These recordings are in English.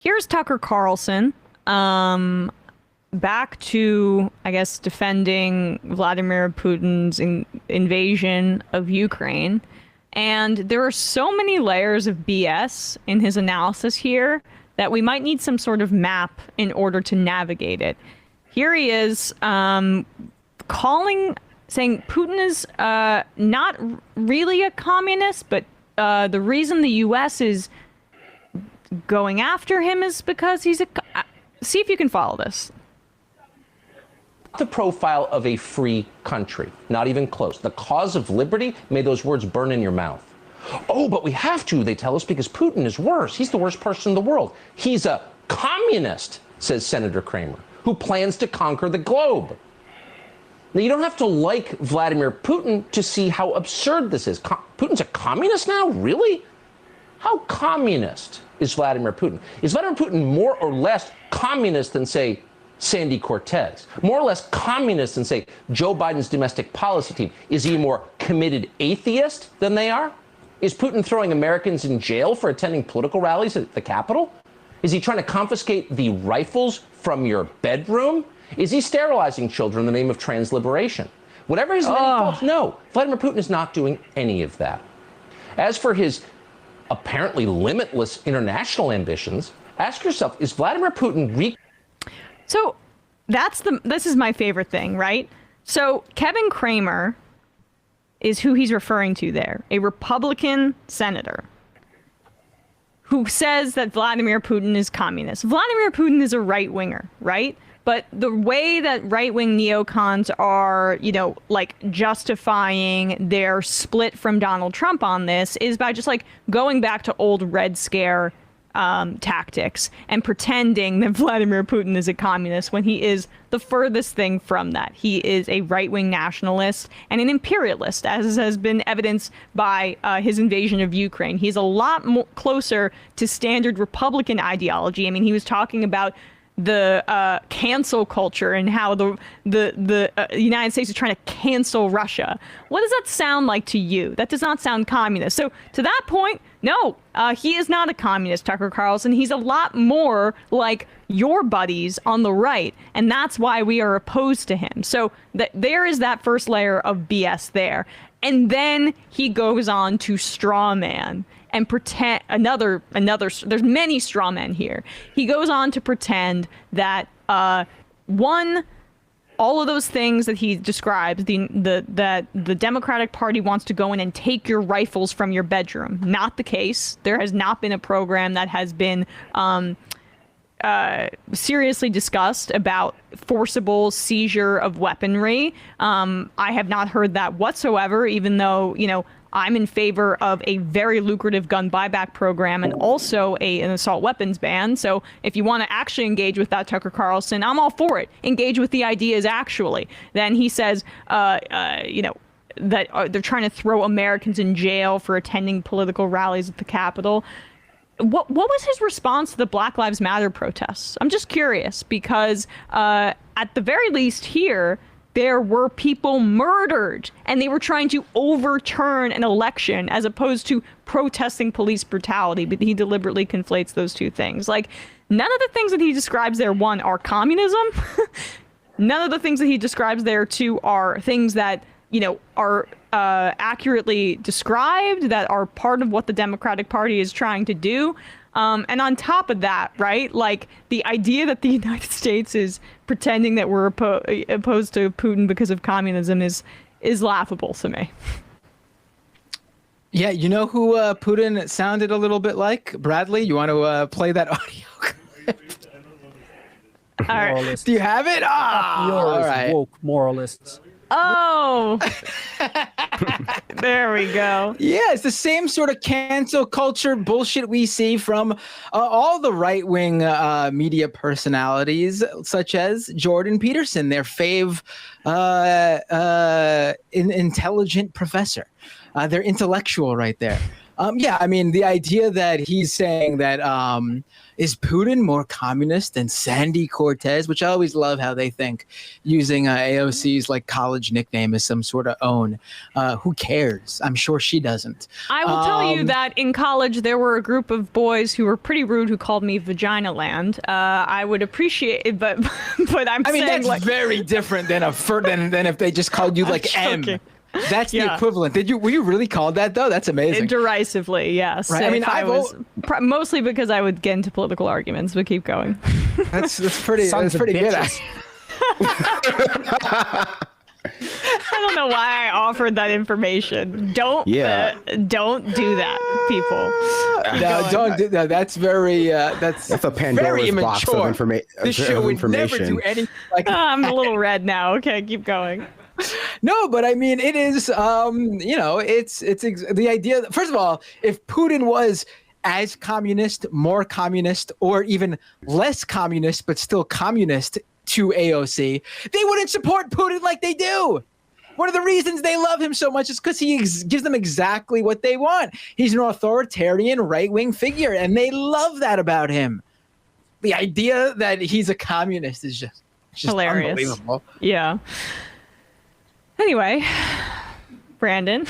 Here's Tucker Carlson, back to, I guess, defending Vladimir Putin's invasion of Ukraine. And there are so many layers of BS in his analysis here that we might need some sort of map in order to navigate it. Here he is, saying Putin is not really a communist, but the reason the U.S. is going after him is because he's a... See if you can follow this. The profile of a free country, not even close. The cause of liberty, may those words burn in your mouth. Oh, but we have to, they tell us, because Putin is worse. He's the worst person in the world. He's a communist, says Senator Kramer, who plans to conquer the globe. Now, you don't have to like Vladimir Putin to see how absurd this is. Putin's a communist now? Really? How communist is Vladimir Putin? Is Vladimir Putin more or less communist than, say, Sandy Cortez? More or less communist than, say, Joe Biden's domestic policy team? Is he a more committed atheist than they are? Is Putin throwing Americans in jail for attending political rallies at the Capitol? Is he trying to confiscate the rifles from your bedroom? Is he sterilizing children in the name of trans liberation? Whatever his many faults, no. Vladimir Putin is not doing any of that. As for his apparently limitless international ambitions, ask yourself, is Vladimir Putin Greek? So this is my favorite thing, right? So Kevin Kramer is who he's referring to there, a Republican senator who says that Vladimir Putin is communist. Vladimir Putin is a right-winger, right? But the way that right-wing neocons are, like justifying their split from Donald Trump on this is by just like going back to old Red Scare tactics and pretending that Vladimir Putin is a communist when he is the furthest thing from that. He is a right-wing nationalist and an imperialist, as has been evidenced by his invasion of Ukraine. He's a lot more closer to standard Republican ideology. I mean, he was talking about the cancel culture and how the United States is trying to cancel Russia. What does that sound like to you? That does not sound communist. So to that point, no, he is not a communist, Tucker Carlson. He's a lot more like your buddies on the right, and that's why we are opposed to him. So there is that first layer of BS there. And then he goes on to straw man and pretend another, there's many straw men here. He goes on to pretend that, all of those things that he describes, that the Democratic Party wants to go in and take your rifles from your bedroom. Not the case. There has not been a program that has been seriously discussed about forcible seizure of weaponry. I have not heard that whatsoever, even though, I'm in favor of a very lucrative gun buyback program and also an assault weapons ban. So if you want to actually engage with that, Tucker Carlson, I'm all for it. Engage with the ideas actually. Then he says, that they're trying to throw Americans in jail for attending political rallies at the Capitol. What was his response to the Black Lives Matter protests? I'm just curious because at the very least here, there were people murdered and they were trying to overturn an election as opposed to protesting police brutality. But he deliberately conflates those two things. Like, none of the things that he describes there, one, are communism. None of the things that he describes there, two, are things that, are accurately described, that are part of what the Democratic Party is trying to do. And on top of that, right, like the idea that the United States is pretending that we're opposed to Putin because of communism is laughable to me. Yeah, you know who Putin sounded a little bit like? Bradley, you want to play that audio clip? All right. Do you have it? All right. Woke moralists. Oh, there we go. Yeah, it's the same sort of cancel culture bullshit we see from all the right-wing media personalities, such as Jordan Peterson, their fave intelligent professor. They're intellectual right there. Yeah, I mean, the idea that he's saying that is Putin more communist than Sandy Cortez, which I always love how they think using AOC's like college nickname as some sort of own. Who cares? I'm sure she doesn't. I will tell you that in college there were a group of boys who were pretty rude who called me Vagina Land. I would appreciate it, but I mean, that's like, very different than than if they just called you like M. That's the equivalent. Were you really called that though? That's amazing. Derisively, yes. Right. I mean, mostly because I would get into political arguments, but keep going. That's pretty good. I don't know why I offered that information. Don't do that, people. No, don't do that. That's very that's a Pandora's box of information. This show would never do anything like that. I'm a little red now. Okay, keep going. No, but I mean, it is, it's the idea. First of all, if Putin was as communist, more communist, or even less communist, but still communist to AOC, they wouldn't support Putin like they do. One of the reasons they love him so much is because he gives them exactly what they want. He's an authoritarian right-wing figure, and they love that about him. The idea that he's a communist is just hilarious. Unbelievable. Yeah. Anyway, Brandon.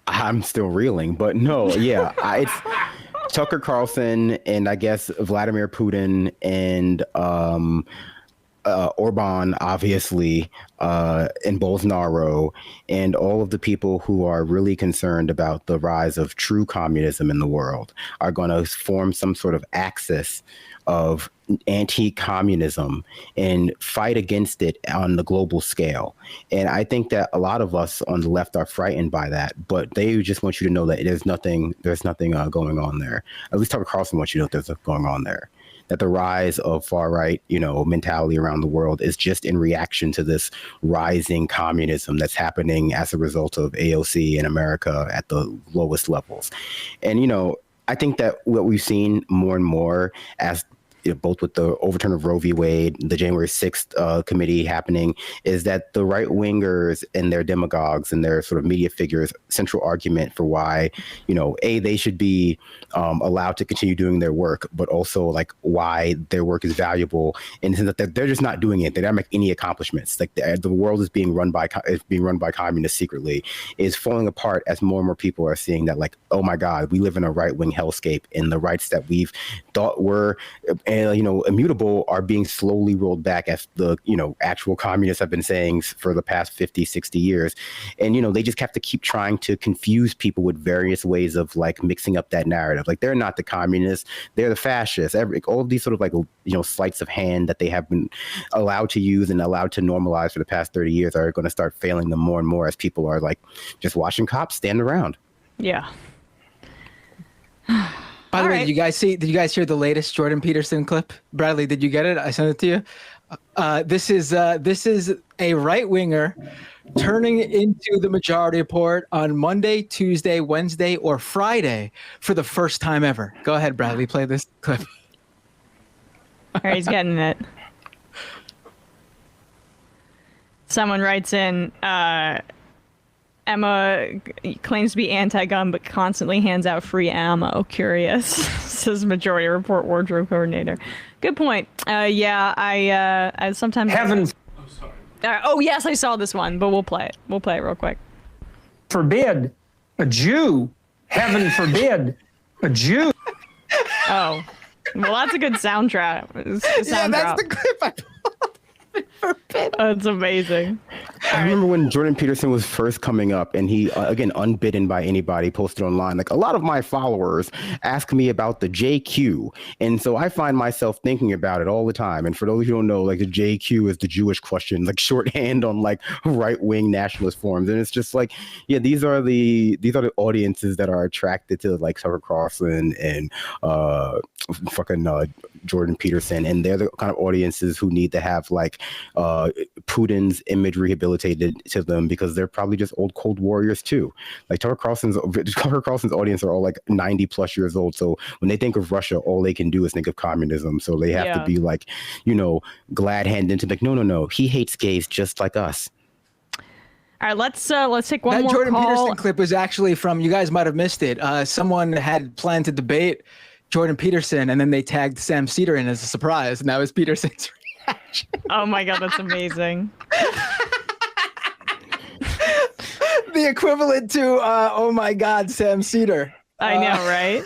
I'm still reeling, but no, yeah, it's Tucker Carlson and I guess Vladimir Putin and Orban, obviously, and Bolsonaro, and all of the people who are really concerned about the rise of true communism in the world are going to form some sort of axis of anti-communism and fight against it on the global scale. And I think that a lot of us on the left are frightened by that, but they just want you to know that there's nothing going on there. At least Tucker Carlson wants you to know there's going on there. That the rise of far right, mentality around the world is just in reaction to this rising communism that's happening as a result of AOC in America at the lowest levels. And, I think that what we've seen more and more as both with the overturn of Roe v. Wade, the January 6th committee happening, is that the right wingers and their demagogues and their sort of media figures' central argument for why, they should be allowed to continue doing their work, but also like why their work is valuable in the sense that they're just not doing it. They don't make any accomplishments. Like the world is being run by communists secretly, is falling apart as more and more people are seeing that, like, oh my God, we live in a right wing hellscape, and the rights that we've thought were immutable are being slowly rolled back, as the actual communists have been saying for the past 50, 60 years. And they just have to keep trying to confuse people with various ways of like mixing up that narrative. Like, they're not the communists, they're the fascists. All of these sort of like sleights of hand that they have been allowed to use and allowed to normalize for the past 30 years are going to start failing them more and more as people are like just watching cops stand around. Yeah. By the way, did you guys hear the latest Jordan Peterson clip? Bradley, did you get it? I sent it to you. This is a right winger turning into the majority report on Monday, Tuesday, Wednesday, or Friday for the first time ever. Go ahead, Bradley, play this clip. All right, he's getting it. Someone writes in, Emma claims to be anti-gun, but constantly hands out free ammo. Curious, says Majority Report wardrobe coordinator. Good point. I sometimes. Heavens. Oh yes, I saw this one, but we'll play it. We'll play it real quick. Forbid a Jew. Heaven forbid a Jew. Oh, well, that's a good soundtrack. Yeah, that's the clip I pulled. That's amazing. I remember when Jordan Peterson was first coming up, and he, again, unbidden by anybody, posted online, like, a lot of my followers ask me about the JQ. And so I find myself thinking about it all the time. And for those who don't know, like, the JQ is the Jewish question, like shorthand on like right-wing nationalist forums. And it's just like, yeah, these are the audiences that are attracted to like Tucker Carlson and Jordan Peterson. And they're the kind of audiences who need to have like Putin's image rehabilitated to them, because they're probably just old Cold Warriors too. Like Tucker Carlson's audience are all like 90 plus years old. So when they think of Russia, all they can do is think of communism. So they have to be like, glad handed into like, no, he hates gays just like us. All right, let's take one That more Jordan call. Peterson clip was actually from, you guys might have missed it. Someone had planned to debate Jordan Peterson, and then they tagged Sam Seder in as a surprise, and that was Peterson's reaction. Oh my God, that's amazing. The equivalent to, oh my God, Sam Seder. I know, right?